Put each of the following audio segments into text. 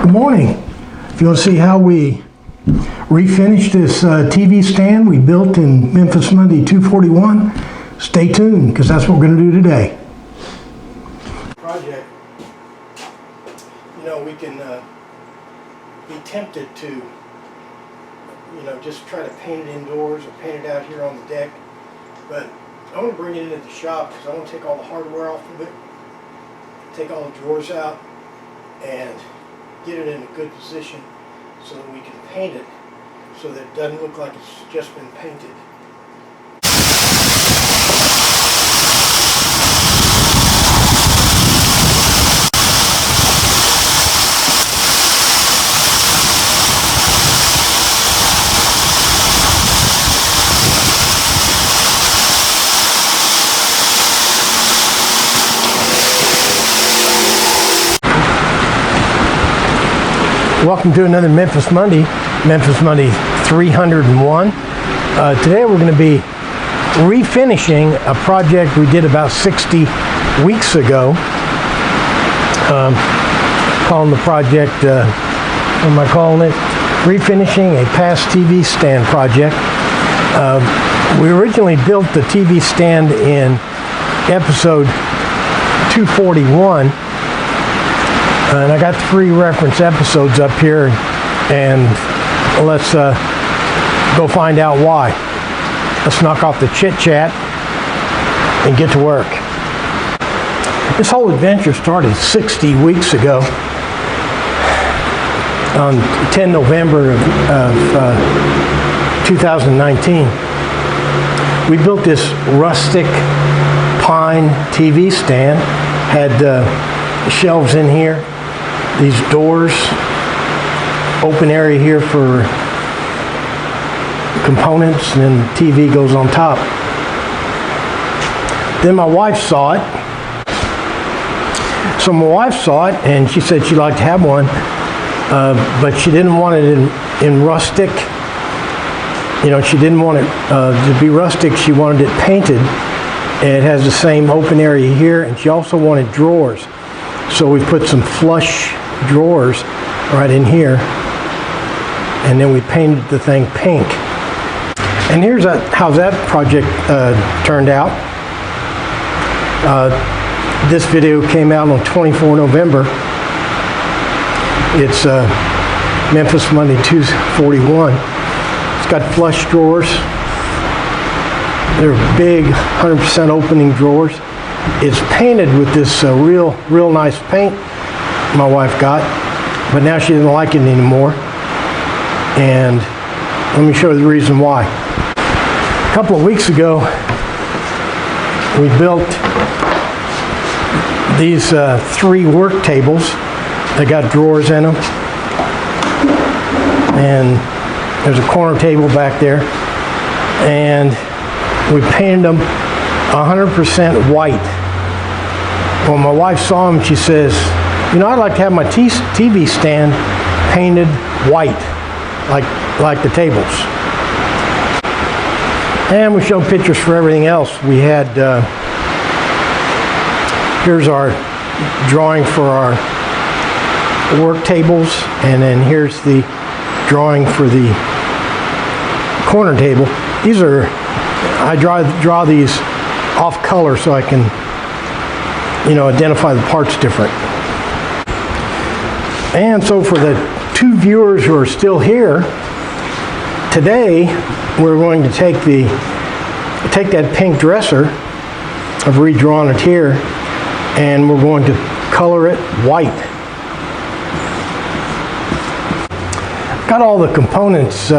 Good morning. If you want to see how we refinished this TV stand we built in Memphis Monday 241, stay tuned because that's what we're going to do today. Project, we can be tempted to, just try to paint it indoors or paint it out here on the deck, but I want to bring it into the shop because I want to take all the hardware off of it, take all the drawers out, and get it in a good position so that we can paint it so that it doesn't look like it's just been painted. Welcome to another Memphis Monday 301. Today we're going to be refinishing a project we did about 60 weeks ago. Calling the project, what am I calling it? Refinishing a past TV stand project. We originally built the TV stand in episode 241. And I got 3 reference episodes up here, and let's go find out why. Let's knock off the chit-chat and get to work. This whole adventure started 60 weeks ago on 10 November of 2019. We built this rustic pine TV stand, had shelves in here, these doors, open area here for components, and then the TV goes on top. Then my wife saw it. So my wife saw it and she said she'd like to have one, but she didn't want it in rustic. She didn't want it to be rustic. She wanted it painted. And it has the same open area here, and she also wanted drawers. So we put some flush drawers right in here, and then we painted the thing pink. And here's how that project turned out. This video came out on 24 November. It's Memphis Monday 241. It's got flush drawers. They're big 100% opening drawers. It's painted with this real nice paint my wife got, but now she doesn't like it anymore. And let me show you the reason why. A couple of weeks ago, we built these 3 work tables. They got drawers in them, and there's a corner table back there, and we painted them 100% white. When my wife saw them, she says, I'd like to have my TV stand painted white, like the tables. And we showed pictures for everything else. We had, here's our drawing for our work tables, and then here's the drawing for the corner table. These are, I draw these off color so I can, identify the parts different. And so for the 2 viewers who are still here, today we're going to take that pink dresser, I've redrawn it here, and we're going to color it white. Got all the components,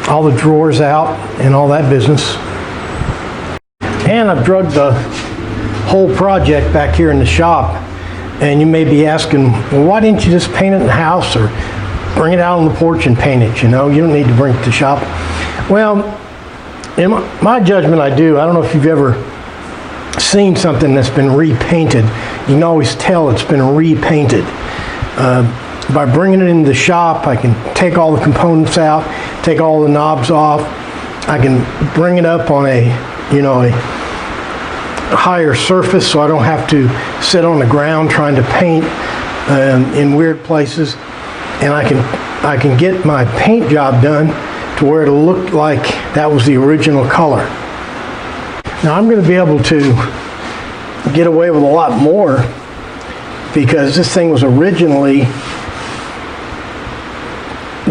all the drawers out and all that business. And I've drugged the whole project back here in the shop. And you may be asking, well, why didn't you just paint it in the house or bring it out on the porch and paint it? You don't need to bring it to the shop. Well, in my judgment, I do. I don't know if you've ever seen something that's been repainted. You can always tell it's been repainted. By bringing it into the shop, I can take all the components out, take all the knobs off. I can bring it up on a higher surface so I don't have to sit on the ground trying to paint in weird places, and I can get my paint job done to where it'll look like that was the original color. Now I'm going to be able to get away with a lot more because this thing was originally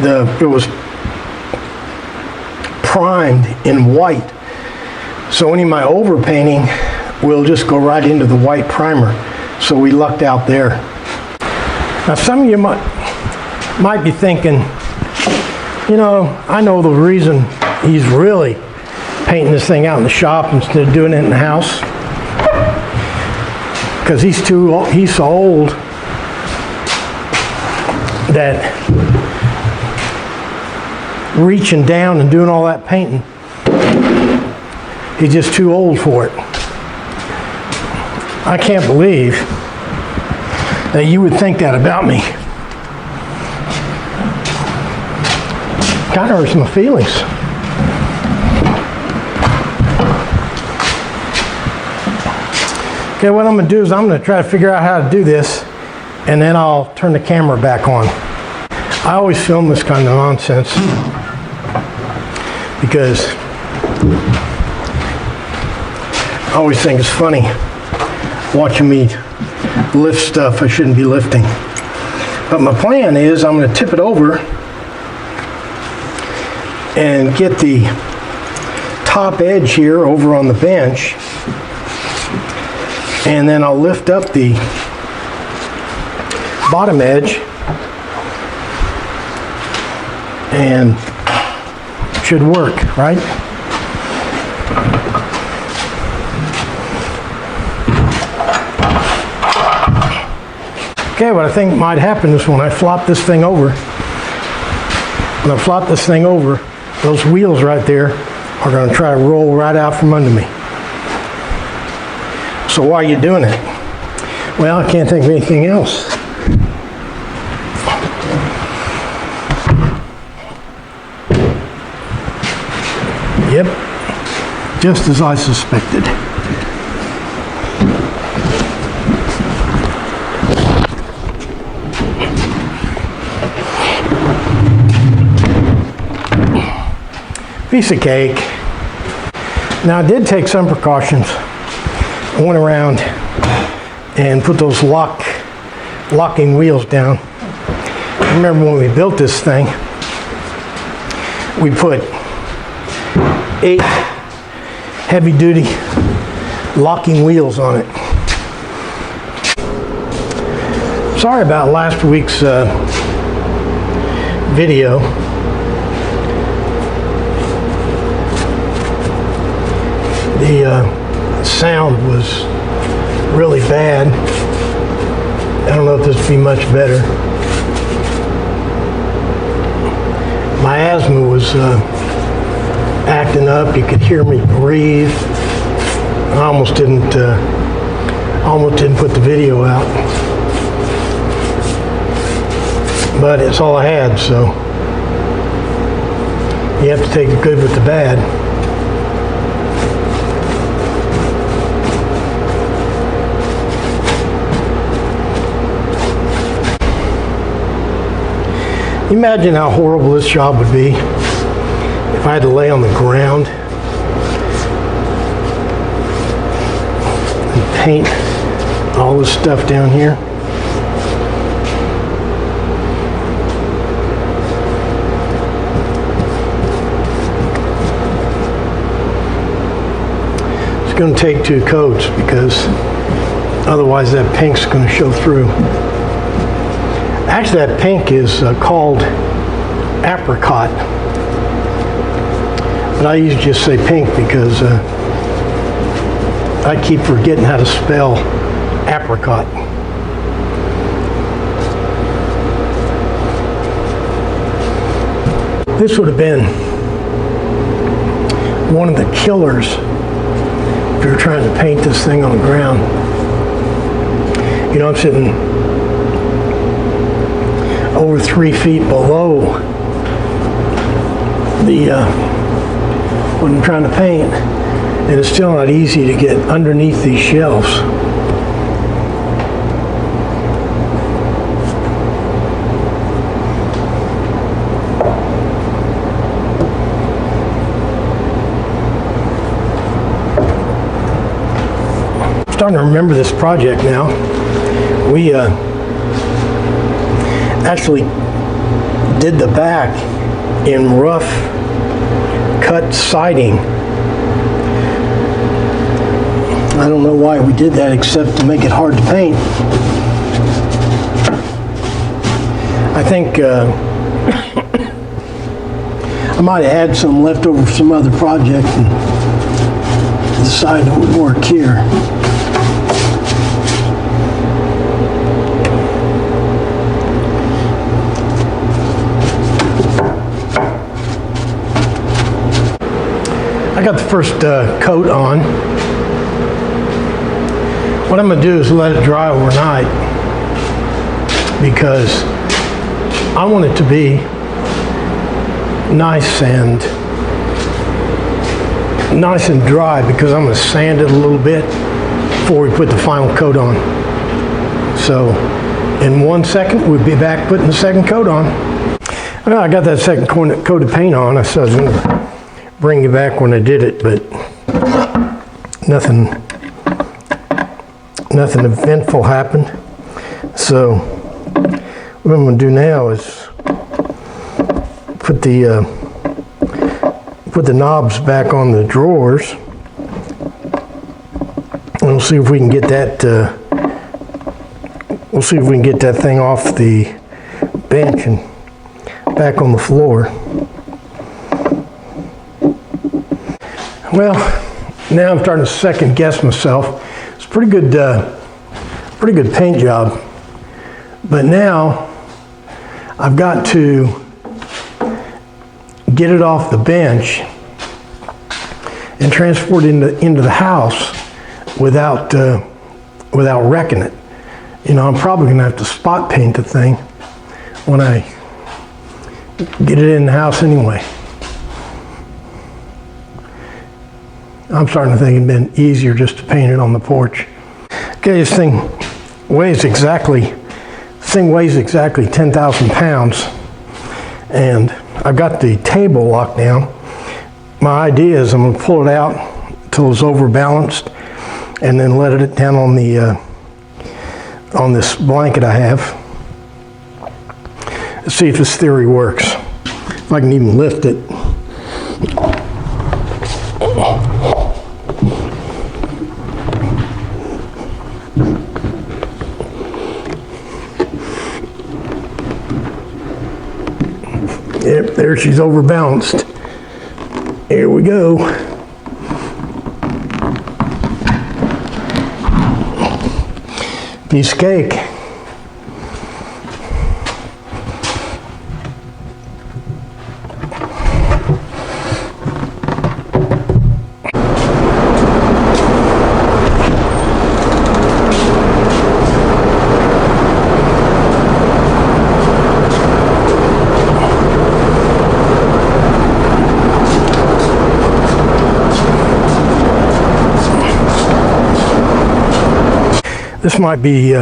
it was primed in white, so any of my overpainting will just go right into the white primer. So we lucked out there. Now some of you might be thinking, you know, I know the reason he's really painting this thing out in the shop instead of doing it in the house, because he's so old that reaching down and doing all that painting, he's just too old for it. I can't believe that you would think that about me. Kind of hurts my feelings. Okay, what I'm going to do is I'm going to try to figure out how to do this, and then I'll turn the camera back on. I always film this kind of nonsense because I always think it's funny watching me lift stuff I shouldn't be lifting. But my plan is I'm going to tip it over and get the top edge here over on the bench, and then I'll lift up the bottom edge and it should work, right? Okay, what I think might happen is when I flop this thing over, those wheels right there are going to try to roll right out from under me. So why are you doing it? Well, I can't think of anything else. Yep, just as I suspected. Piece of cake. Now I did take some precautions. I went around and put those locking wheels down. I remember when we built this thing, we put 8 heavy-duty locking wheels on it. Sorry about last week's video. The sound was really bad. I don't know if this would be much better. My asthma was acting up. You could hear me breathe. I almost didn't put the video out, but it's all I had, so you have to take the good with the bad. Imagine how horrible this job would be if I had to lay on the ground and paint all this stuff down here. It's going to take 2 coats because otherwise that pink's going to show through. Actually, that pink is called apricot, but I usually just say pink because I keep forgetting how to spell apricot. This would have been one of the killers if you're trying to paint this thing on the ground. You know, I'm sitting over 3 feet below the what I'm trying to paint, and it's still not easy to get underneath these shelves. starting to remember this project now. We actually did the back in rough cut siding. I don't know why we did that except to make it hard to paint. I think I might have had some left over from some other project and decided it would work here. I got the first coat on. What I'm going to do is let it dry overnight because I want it to be nice and dry because I'm going to sand it a little bit before we put the final coat on. So in 1 second we'll be back putting the second coat on. Well, I got that second coat of paint on. I said I was going to bring you back when I did it, but nothing eventful happened. So what I'm going to do now is put the knobs back on the drawers, and we'll see if we can get that. We'll see if we can get that thing off the bench and back on the floor. Well, now I'm starting to second guess myself. It's a pretty good paint job, but now I've got to get it off the bench and transport it into the house without wrecking it. You know, I'm probably gonna have to spot paint the thing when I get it in the house anyway. I'm starting to think it'd been easier just to paint it on the porch. Okay, this thing weighs exactly 10,000 pounds, and I've got the table locked down. My idea is I'm going to pull it out until it's overbalanced, and then let it down on the on this blanket I have. Let's see if this theory works. If I can even lift it. Yep, there she's overbalanced. Here we go. Piece of cake. This might be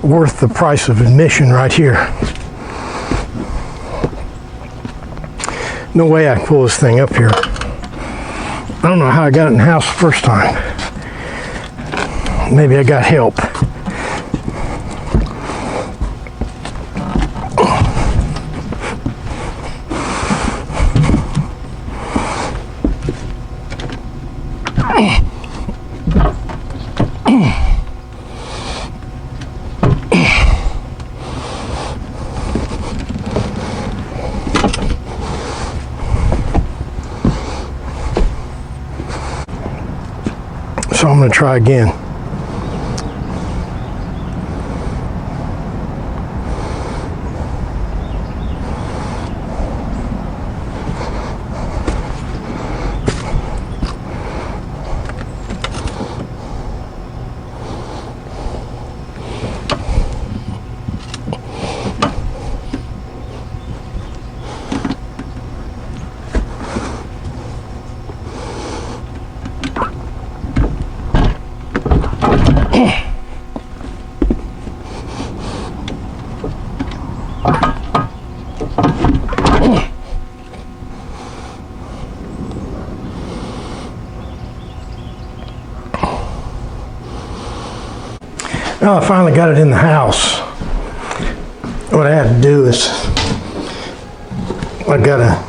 worth the price of admission right here. No way I can pull this thing up here. I don't know how I got it in the house the first time. Maybe I got help. So I'm going to try again. Well, I finally got it in the house. What I had to do is, I got a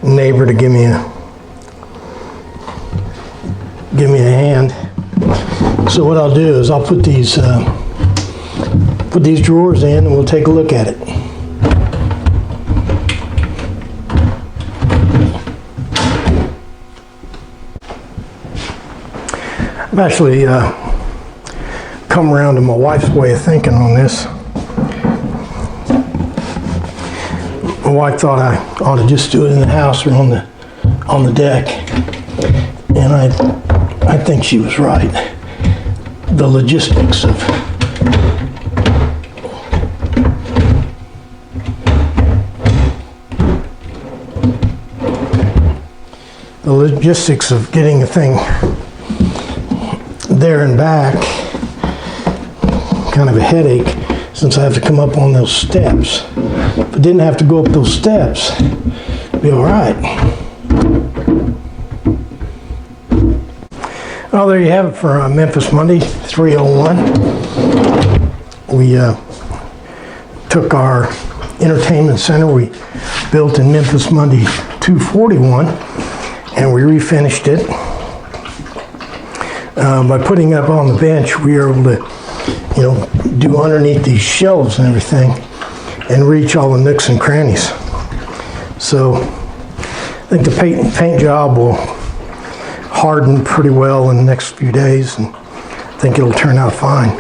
neighbor to give me a hand. So what I'll do is I'll put these drawers in and we'll take a look at it. I've actually come around to my wife's way of thinking on this. My wife thought I ought to just do it in the house or on the deck, and I think she was right. The logistics of getting a thing there and back, kind of a headache since I have to come up on those steps. If I didn't have to go up those steps, it'd be all right. Well, there you have it for Memphis Monday 301. We took our entertainment center we built in Memphis Monday 241 and we refinished it. By putting it up on the bench, we were able to, do underneath these shelves and everything and reach all the nooks and crannies. So I think the paint job will harden pretty well in the next few days, and I think it'll turn out fine.